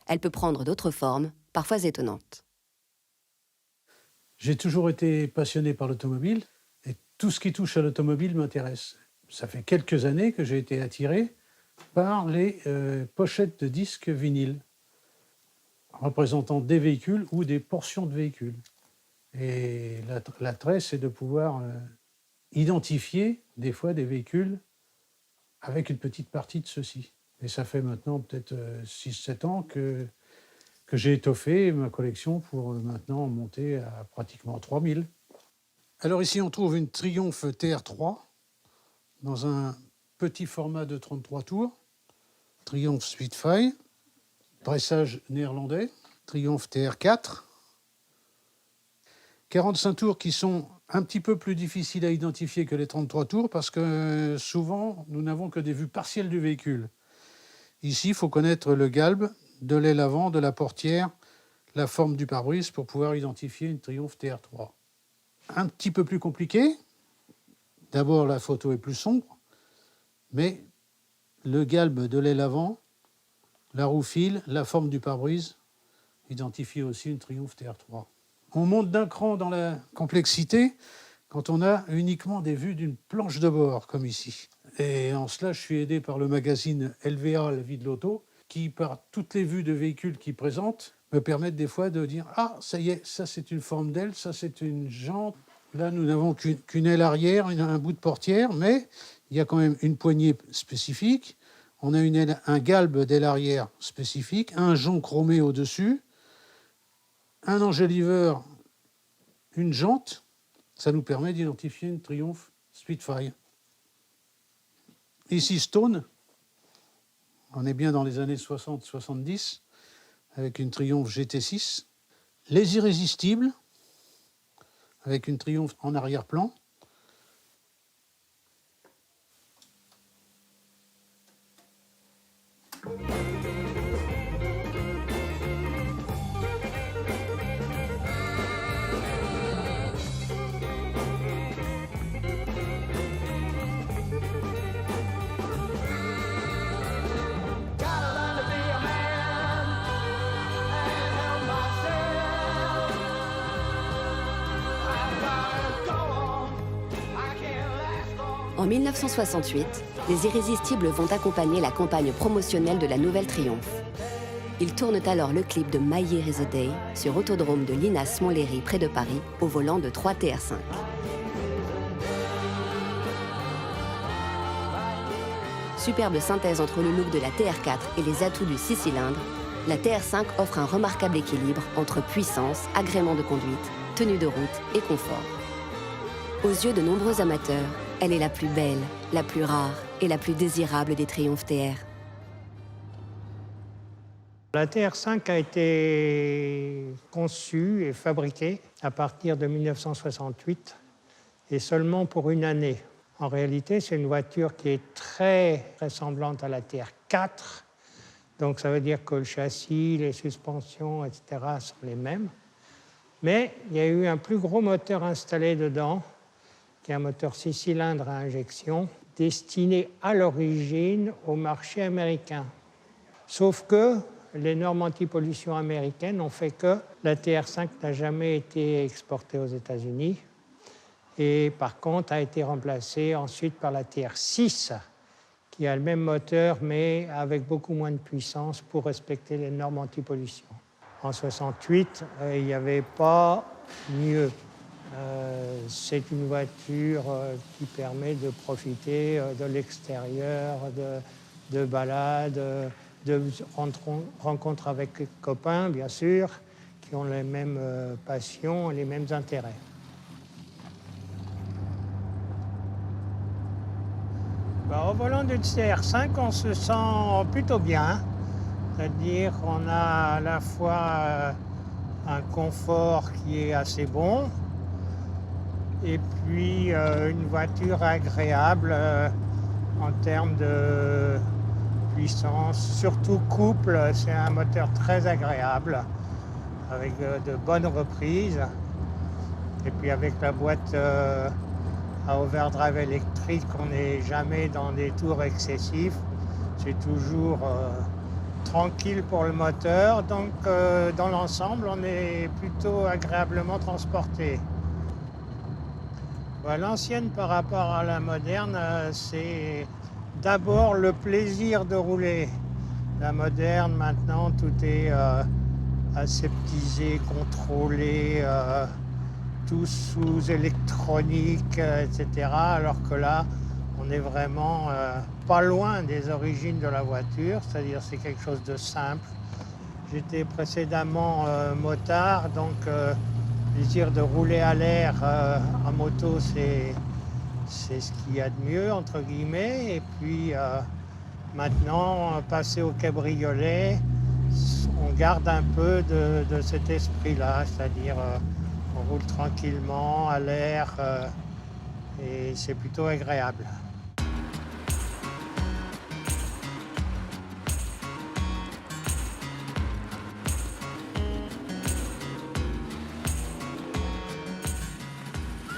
Speaker 2: Elle peut prendre d'autres formes, parfois étonnantes.
Speaker 7: J'ai toujours été passionné par l'automobile et tout ce qui touche à l'automobile m'intéresse. Ça fait quelques années que j'ai été attiré par les pochettes de disques vinyles représentant des véhicules ou des portions de véhicules. Et l'attrait, c'est de pouvoir identifier des fois des véhicules avec une petite partie de ceux-ci. Et ça fait maintenant peut-être 6-7 ans que j'ai étoffé ma collection pour maintenant monter à pratiquement 3000. Alors ici, on trouve une Triumph TR3 dans un petit format de 33 tours. Triumph Spitfire, dressage néerlandais. Triumph TR4. 45 tours qui sont un petit peu plus difficiles à identifier que les 33 tours parce que souvent, nous n'avons que des vues partielles du véhicule. Ici, il faut connaître le galbe de l'aile avant, de la portière, la forme du pare-brise pour pouvoir identifier une Triumph TR3. Un petit peu plus compliqué. D'abord, la photo est plus sombre, mais le galbe de l'aile avant, la roue file, la forme du pare-brise identifie aussi une Triumph TR3. On monte d'un cran dans la complexité quand on a uniquement des vues d'une planche de bord, comme ici. Et en cela, je suis aidé par le magazine LVA, la vie de l'auto, qui, par toutes les vues de véhicules qu'il présente, me permettent des fois de dire « Ah, ça y est, ça c'est une forme d'aile, ça c'est une jante. Là, nous n'avons qu'une aile arrière, un bout de portière, mais il y a quand même une poignée spécifique. On a un galbe d'aile arrière spécifique, un jonc chromé au-dessus, un enjoliveur, une jante. Ça nous permet d'identifier une Triumph Spitfire. Ici, Stone. On est bien dans les années 60-70, avec une Triumph GT6. Les Irrésistibles, avec une Triumph en arrière-plan.
Speaker 2: En 1968, les Irrésistibles vont accompagner la campagne promotionnelle de la nouvelle Triumph. Ils tournent alors le clip de My Year is a Day sur Autodrome de Linas-Montlhéry près de Paris, au volant de 3 TR5. Superbe synthèse entre le look de la TR4 et les atouts du 6 cylindres, la TR5 offre un remarquable équilibre entre puissance, agrément de conduite, tenue de route et confort. Aux yeux de nombreux amateurs, elle est la plus belle, la plus rare et la plus désirable des Triumph TR.
Speaker 9: La TR5 a été conçue et fabriquée à partir de 1968 et seulement pour une année. En réalité, c'est une voiture qui est très ressemblante à la TR4. Donc ça veut dire que le châssis, les suspensions, etc. sont les mêmes. Mais il y a eu un plus gros moteur installé dedans, qui est un moteur 6 cylindres à injection, destiné à l'origine au marché américain. Sauf que les normes anti-pollution américaines ont fait que la TR5 n'a jamais été exportée aux États-Unis et par contre a été remplacée ensuite par la TR6 qui a le même moteur mais avec beaucoup moins de puissance pour respecter les normes anti-pollution. En 68, il n'y avait pas mieux. C'est une voiture qui permet de profiter de l'extérieur, de balades, de rencontres avec les copains, bien sûr, qui ont les mêmes passions et les mêmes intérêts. Au volant d'une CR5, on se sent plutôt bien. C'est-à-dire qu'on a à la fois un confort qui est assez bon et puis une voiture agréable en termes de puissance. Surtout couple, c'est un moteur très agréable avec de bonnes reprises. Et puis avec la boîte à overdrive électrique, on n'est jamais dans des tours excessifs. C'est toujours tranquille pour le moteur. Donc dans l'ensemble, on est plutôt agréablement transporté. L'ancienne par rapport à la moderne, c'est d'abord le plaisir de rouler. La moderne, maintenant, tout est aseptisé, contrôlé, tout sous électronique, etc. Alors que là, on est vraiment pas loin des origines de la voiture, c'est-à-dire c'est quelque chose de simple. J'étais précédemment motard, donc le plaisir de rouler à l'air en moto, c'est ce qu'il y a de mieux, entre guillemets. Et puis maintenant, passer au cabriolet, on garde un peu de cet esprit-là, c'est-à-dire on roule tranquillement à l'air et c'est plutôt agréable.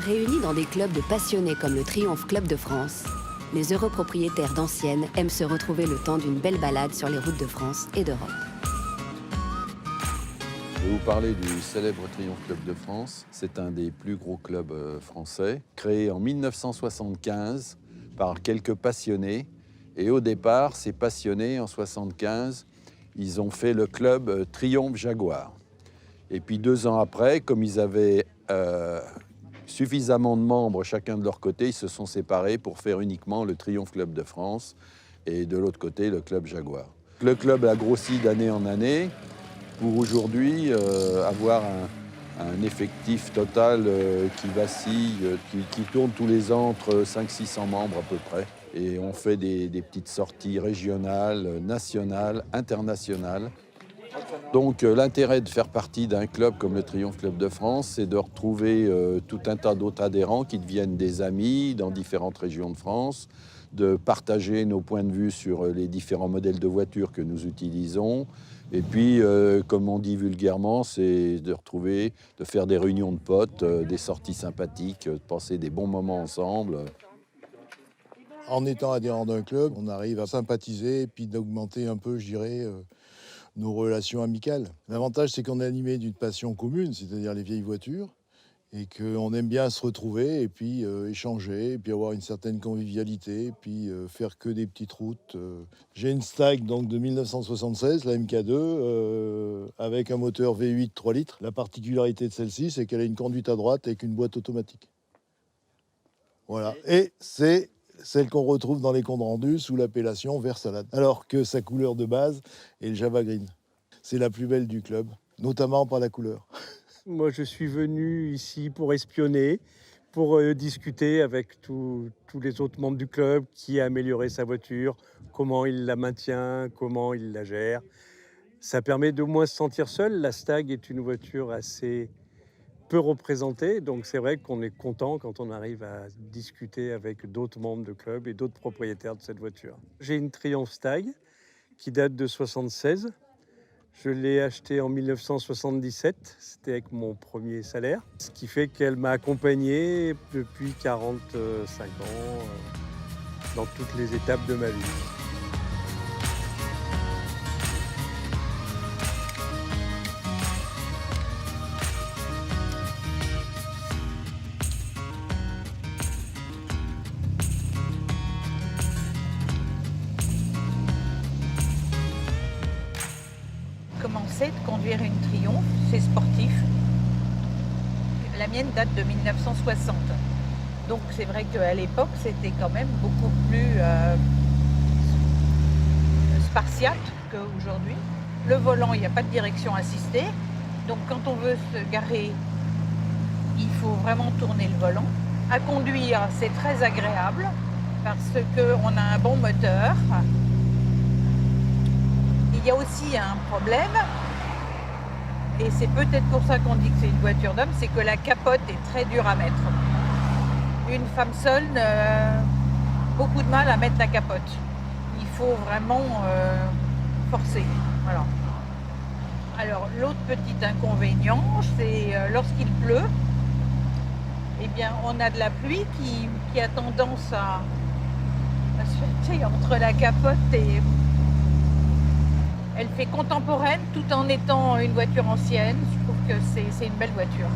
Speaker 2: Réunis dans des clubs de passionnés comme le Triumph Club de France, les heureux propriétaires d'anciennes aiment se retrouver le temps d'une belle balade sur les routes de France et d'Europe.
Speaker 1: Je vais vous parler du célèbre Triumph Club de France. C'est un des plus gros clubs français, créé en 1975 par quelques passionnés. Et au départ, ces passionnés, en 1975, ils ont fait le club Triumph Jaguar. Et puis 2 ans après, comme ils avaient suffisamment de membres chacun de leur côté, ils se sont séparés pour faire uniquement le Triumph Club de France et de l'autre côté, le Club Jaguar. Le club a grossi d'année en année pour aujourd'hui avoir un effectif total qui vacille, qui tourne tous les ans entre 500-600 membres à peu près. Et on fait des petites sorties régionales, nationales, internationales. Donc l'intérêt de faire partie d'un club comme le Triumph Club de France, c'est de retrouver tout un tas d'autres adhérents qui deviennent des amis dans différentes régions de France, de partager nos points de vue sur les différents modèles de voitures que nous utilisons. Et puis, comme on dit vulgairement, c'est de retrouver, de faire des réunions de potes, des sorties sympathiques, de passer des bons moments ensemble.
Speaker 10: En étant adhérent d'un club, on arrive à sympathiser et puis d'augmenter un peu, je dirais, nos relations amicales. L'avantage, c'est qu'on est animé d'une passion commune, c'est-à-dire les vieilles voitures. et qu'on aime bien se retrouver et puis échanger, et puis avoir une certaine convivialité, et puis faire que des petites routes. J'ai une Stag donc, de 1976, la MK2, avec un moteur V8 3 litres. La particularité de celle-ci, c'est qu'elle a une conduite à droite avec une boîte automatique. Voilà, et c'est celle qu'on retrouve dans les comptes rendus sous l'appellation vert salade, alors que sa couleur de base est le Java Green. C'est la plus belle du club, notamment par la couleur.
Speaker 11: Moi, je suis venu ici pour espionner, pour discuter avec tous les autres membres du club, qui a amélioré sa voiture, comment il la maintient, comment il la gère. Ça permet de moins se sentir seul. La Stag est une voiture assez peu représentée, donc c'est vrai qu'on est content quand on arrive à discuter avec d'autres membres du club et d'autres propriétaires de cette voiture. J'ai une Triumph Stag qui date de 1976. Je l'ai achetée en 1977, c'était avec mon premier salaire, ce qui fait qu'elle m'a accompagné depuis 45 ans dans toutes les étapes de ma vie.
Speaker 12: Commencer de conduire une Triumph, c'est sportif. La mienne date de 1960. Donc c'est vrai qu'à l'époque, c'était quand même beaucoup plus spartiate qu'aujourd'hui. Le volant, il n'y a pas de direction assistée. Donc quand on veut se garer, il faut vraiment tourner le volant. À conduire, c'est très agréable parce qu'on a un bon moteur. Il y a aussi un problème, et c'est peut-être pour ça qu'on dit que c'est une voiture d'homme, c'est que la capote est très dure à mettre. Une femme seule a beaucoup de mal à mettre la capote. Il faut vraiment forcer. Voilà. Alors l'autre petit inconvénient, c'est lorsqu'il pleut, eh bien, on a de la pluie qui a tendance à se jeter entre la capote et... Elle fait contemporaine tout en étant une voiture ancienne. Je trouve que c'est une belle voiture.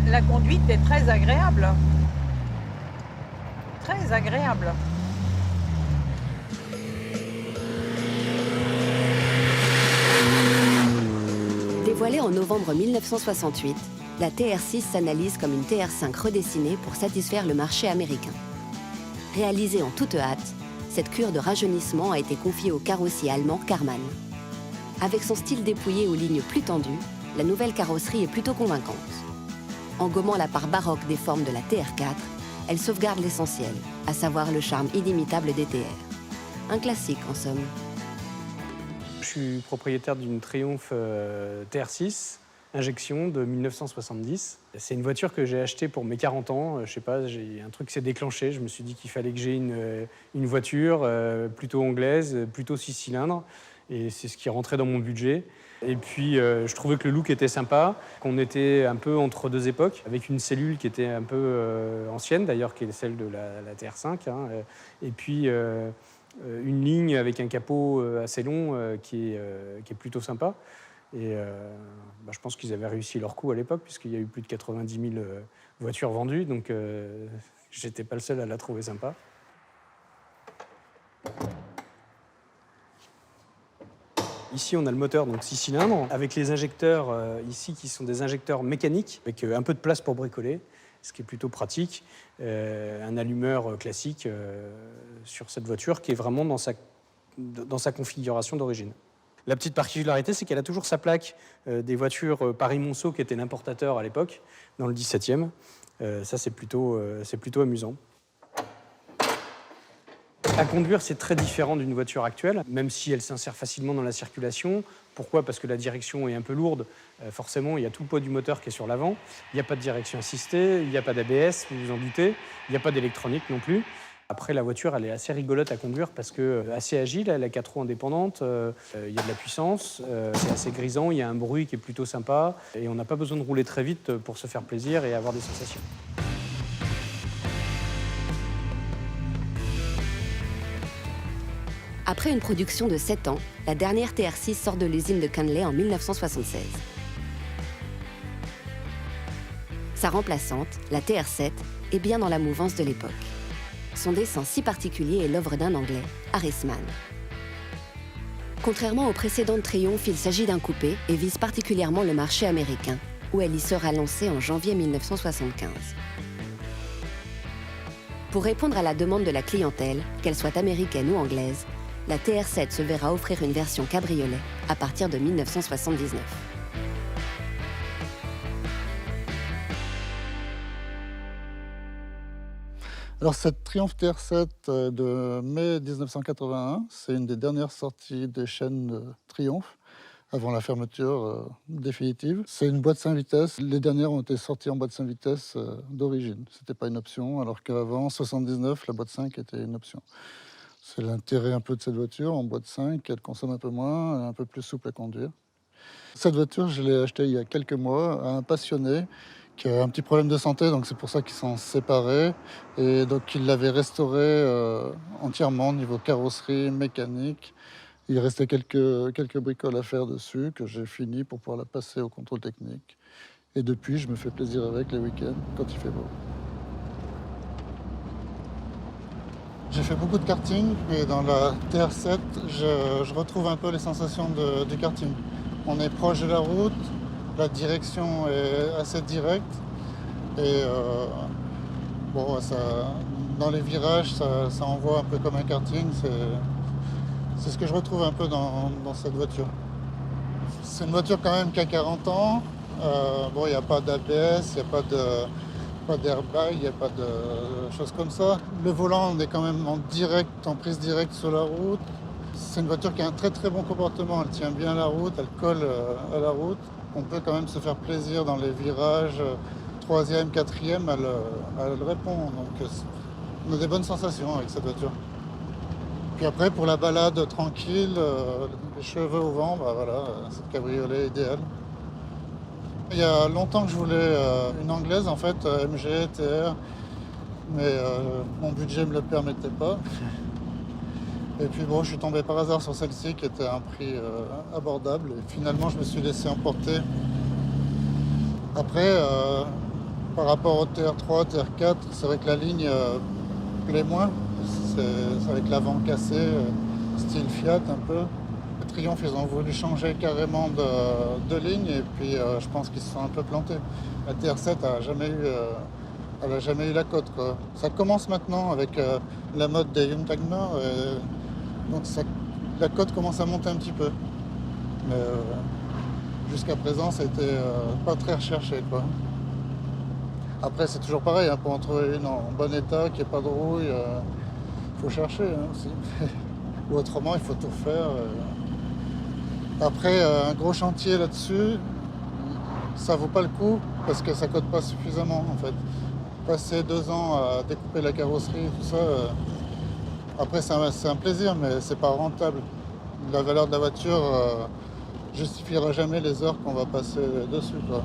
Speaker 12: La conduite est très agréable. Très agréable.
Speaker 2: Dévoilée en novembre 1968, la TR6 s'analyse comme une TR5 redessinée pour satisfaire le marché américain. Réalisée en toute hâte, cette cure de rajeunissement a été confiée au carrossier allemand Karmann. Avec son style dépouillé aux lignes plus tendues, la nouvelle carrosserie est plutôt convaincante. En gommant la part baroque des formes de la TR4, elle sauvegarde l'essentiel, à savoir le charme inimitable des TR. Un classique, en somme.
Speaker 11: Je suis propriétaire d'une Triumph TR6, injection de 1970. C'est une voiture que j'ai achetée pour mes 40 ans. Je sais pas, un truc s'est déclenché. Je me suis dit qu'il fallait que j'ai une voiture plutôt anglaise, plutôt 6 cylindres. Et c'est ce qui rentrait dans mon budget. Et puis, je trouvais que le look était sympa, qu'on était un peu entre deux époques, avec une cellule qui était un peu ancienne, d'ailleurs, qui est celle de la TR5. Hein, et puis, une ligne avec un capot assez long qui est plutôt sympa. Et je pense qu'ils avaient réussi leur coup à l'époque, puisqu'il y a eu plus de 90 000 voitures vendues. Donc, j'étais pas le seul à la trouver sympa. Ici, on a le moteur, donc 6 cylindres, avec les injecteurs ici qui sont des injecteurs mécaniques, avec un peu de place pour bricoler, ce qui est plutôt pratique. Un allumeur classique sur cette voiture qui est vraiment dans sa configuration d'origine. La petite particularité, c'est qu'elle a toujours sa plaque des voitures Paris-Monceau, qui était l'importateur à l'époque, dans le 17e. Ça, c'est plutôt amusant. À conduire, c'est très différent d'une voiture actuelle, même si elle s'insère facilement dans la circulation. Pourquoi ? Parce que la direction est un peu lourde. Forcément, il y a tout le poids du moteur qui est sur l'avant. Il n'y a pas de direction assistée, il n'y a pas d'ABS, vous vous en doutez. Il n'y a pas d'électronique non plus. Après, la voiture, elle est assez rigolote à conduire parce que assez agile, elle a 4 roues indépendantes, il y a de la puissance, c'est assez grisant, il y a un bruit qui est plutôt sympa et on n'a pas besoin de rouler très vite pour se faire plaisir et avoir des sensations.
Speaker 2: Après une production de 7 ans, la dernière TR6 sort de l'usine de Canley en 1976. Sa remplaçante, la TR7, est bien dans la mouvance de l'époque. Son dessin si particulier est l'œuvre d'un Anglais, Harrisman. Contrairement aux précédentes Triumph, il s'agit d'un coupé et vise particulièrement le marché américain, où elle y sera lancée en janvier 1975. Pour répondre à la demande de la clientèle, qu'elle soit américaine ou anglaise, la TR7 se verra offrir une version cabriolet à partir de 1979.
Speaker 13: Alors cette Triumph TR7 de mai 1981, c'est une des dernières sorties des chaînes Triumph avant la fermeture définitive. C'est une boîte 5 vitesses. Les dernières ont été sorties en boîte 5 vitesses d'origine. C'était pas une option, alors qu'avant, en 79, la boîte 5 était une option. C'est l'intérêt un peu de cette voiture. En boîte 5, elle consomme un peu moins, elle est un peu plus souple à conduire. Cette voiture, je l'ai achetée il y a quelques mois à un passionné qui a un petit problème de santé, donc c'est pour ça qu'ils s'en séparaient. Et donc il l'avait restaurée entièrement, niveau carrosserie, mécanique. Il restait quelques bricoles à faire dessus que j'ai fini pour pouvoir la passer au contrôle technique. Et depuis, je me fais plaisir avec les week-ends quand il fait beau. J'ai fait beaucoup de karting et dans la TR7, je retrouve un peu les sensations du karting. On est proche de la route, la direction est assez directe et bon, dans les virages, ça envoie un peu comme un karting. C'est ce que je retrouve un peu dans cette voiture. C'est une voiture quand même qui a 40 ans. Bon, il n'y a pas d'ABS, il n'y a pas d'airbag, il n'y a pas de choses comme ça. Le volant, on est quand même en prise directe sur la route. C'est une voiture qui a un très très bon comportement. Elle tient bien la route, elle colle à la route. On peut quand même se faire plaisir dans les virages, 3e, 4e, elle répond. Donc on a des bonnes sensations avec cette voiture. Puis après, pour la balade tranquille, les cheveux au vent, bah voilà, cette cabriolet idéal. Il y a longtemps que je voulais une anglaise, en fait, MG, TR, mais mon budget ne me le permettait pas. Et puis bon, je suis tombé par hasard sur celle-ci qui était à un prix abordable. Et finalement, je me suis laissé emporter. Après, par rapport au TR3, TR4, c'est vrai que la ligne plaît moins. C'est avec l'avant cassé, style Fiat un peu. Le Triumph, ils ont voulu changer carrément de ligne et puis je pense qu'ils se sont un peu plantés. La TR7 elle n'a jamais eu la cote, quoi. Ça commence maintenant avec la mode des Youngtimer. Donc la cote commence à monter un petit peu. Mais jusqu'à présent, c'était pas très recherché, quoi. Après, c'est toujours pareil, hein, pour en trouver une en bon état, qui n'ait pas de rouille, faut chercher aussi. Ou autrement, il faut tout faire. Après, un gros chantier là-dessus, ça vaut pas le coup parce que ça cote pas suffisamment, en fait. Passer 2 ans à découper la carrosserie, tout ça, après, c'est un plaisir, mais c'est pas rentable. La valeur de la voiture justifiera jamais les heures qu'on va passer dessus, quoi.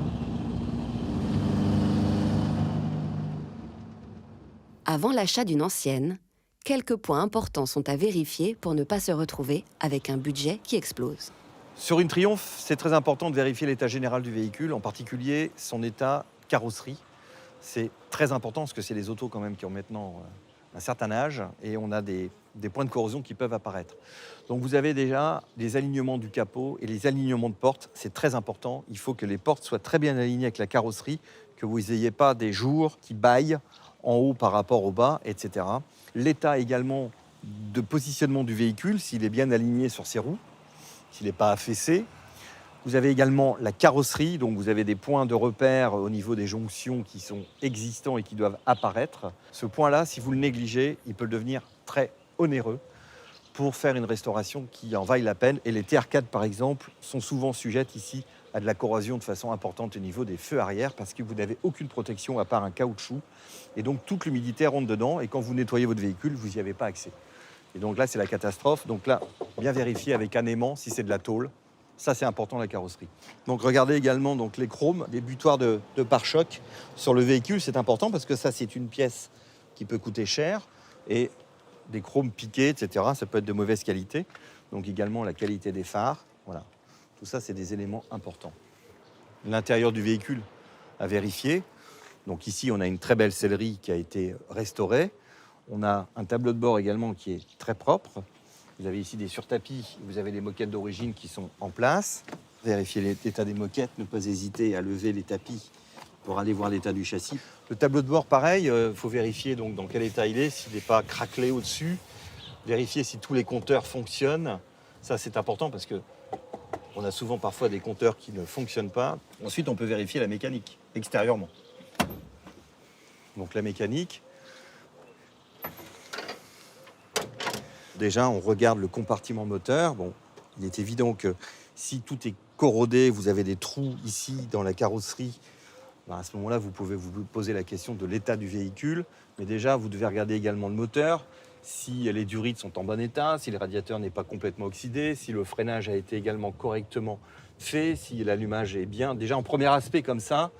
Speaker 2: Avant l'achat d'une ancienne, quelques points importants sont à vérifier pour ne pas se retrouver avec un budget qui explose.
Speaker 6: Sur une Triumph, c'est très important de vérifier l'état général du véhicule, en particulier son état carrosserie. C'est très important parce que c'est les autos quand même qui ont maintenant un certain âge et on a des points de corrosion qui peuvent apparaître. Donc vous avez déjà les alignements du capot et les alignements de portes, c'est très important. Il faut que les portes soient très bien alignées avec la carrosserie, que vous n'ayez pas des jours qui baillent en haut par rapport au bas, etc. L'état également de positionnement du véhicule, s'il est bien aligné sur ses roues, s'il n'est pas affaissé. Vous avez également la carrosserie, donc vous avez des points de repère au niveau des jonctions qui sont existants et qui doivent apparaître. Ce point-là, si vous le négligez, il peut devenir très onéreux pour faire une restauration qui en vaille la peine. Et les TR4, par exemple, sont souvent sujettes ici à de la corrosion de façon importante au niveau des feux arrière parce que vous n'avez aucune protection à part un caoutchouc. Et donc, toute l'humidité rentre dedans et quand vous nettoyez votre véhicule, vous n'y avez pas accès. Et donc là, c'est la catastrophe. Donc là, bien vérifier avec un aimant si c'est de la tôle. Ça, c'est important, la carrosserie. Donc, regardez également donc, les chromes, les butoirs de pare-choc sur le véhicule. C'est important parce que ça, c'est une pièce qui peut coûter cher. Et des chromes piqués, etc., ça peut être de mauvaise qualité. Donc, également, la qualité des phares. Voilà. Tout ça, c'est des éléments importants. L'intérieur du véhicule à vérifier. Donc ici, on a une très belle sellerie qui a été restaurée. On a un tableau de bord également qui est très propre. Vous avez ici des surtapis, vous avez les moquettes d'origine qui sont en place. Vérifiez l'état des moquettes, ne pas hésiter à lever les tapis pour aller voir l'état du châssis. Le tableau de bord, pareil, il faut vérifier donc dans quel état il est, s'il n'est pas craquelé au-dessus. Vérifier si tous les compteurs fonctionnent. Ça, c'est important parce que on a souvent parfois des compteurs qui ne fonctionnent pas. Ensuite, on peut vérifier la mécanique extérieurement. Donc la mécanique. Déjà, on regarde le compartiment moteur. Bon, il est évident que si tout est corrodé, vous avez des trous ici dans la carrosserie, ben à ce moment-là, vous pouvez vous poser la question de l'état du véhicule. Mais déjà, vous devez regarder également le moteur, si les durites sont en bon état, si le radiateur n'est pas complètement oxydé, si le freinage a été également correctement fait, si l'allumage est bien. Déjà, en premier aspect comme ça,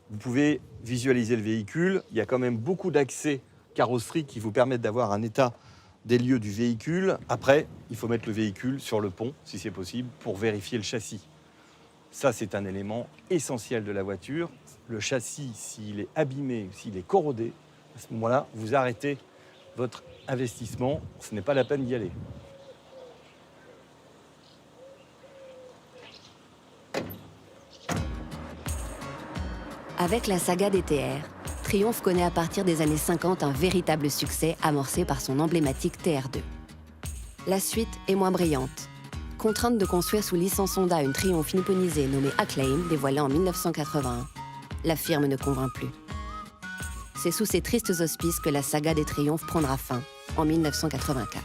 Speaker 6: vous pouvez visualiser le véhicule. Il y a quand même beaucoup d'accès carrosserie qui vous permettent d'avoir un état des lieux du véhicule. Après, il faut mettre le véhicule sur le pont, si c'est possible, pour vérifier le châssis. Ça, c'est un élément essentiel de la voiture. Le châssis, s'il est abîmé, s'il est corrodé, à ce moment-là, vous arrêtez votre investissement. Ce n'est pas la peine d'y aller.
Speaker 2: Avec la saga DTR, Triumph connaît à partir des années 50 un véritable succès amorcé par son emblématique TR2. La suite est moins brillante. Contrainte de construire sous licence Honda une Triumph nipponisée nommée Acclaim, dévoilée en 1981, la firme ne convainc plus. C'est sous ces tristes auspices que la saga des Triumph prendra fin, en 1984.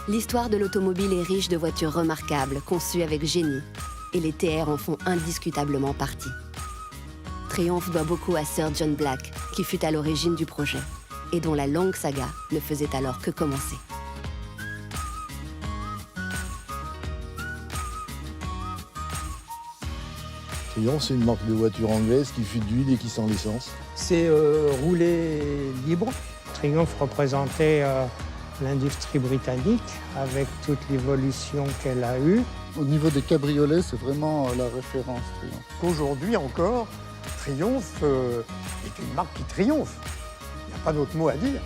Speaker 2: L'histoire de l'automobile est riche de voitures remarquables, conçues avec génie, et les TR en font indiscutablement partie. Triumph doit beaucoup à Sir John Black, qui fut à l'origine du projet, et dont la longue saga ne faisait alors que commencer.
Speaker 10: Triumph, c'est une marque de voiture anglaise qui fuit d'huile et qui sent l'essence.
Speaker 7: C'est rouler libre.
Speaker 9: Triumph représentait l'industrie britannique avec toute l'évolution qu'elle a eue.
Speaker 13: Au niveau des cabriolets, c'est vraiment la référence Triumph.
Speaker 8: Qu'aujourd'hui encore, Triumph est une marque qui triomphe. Il n'y a pas d'autre mot à dire.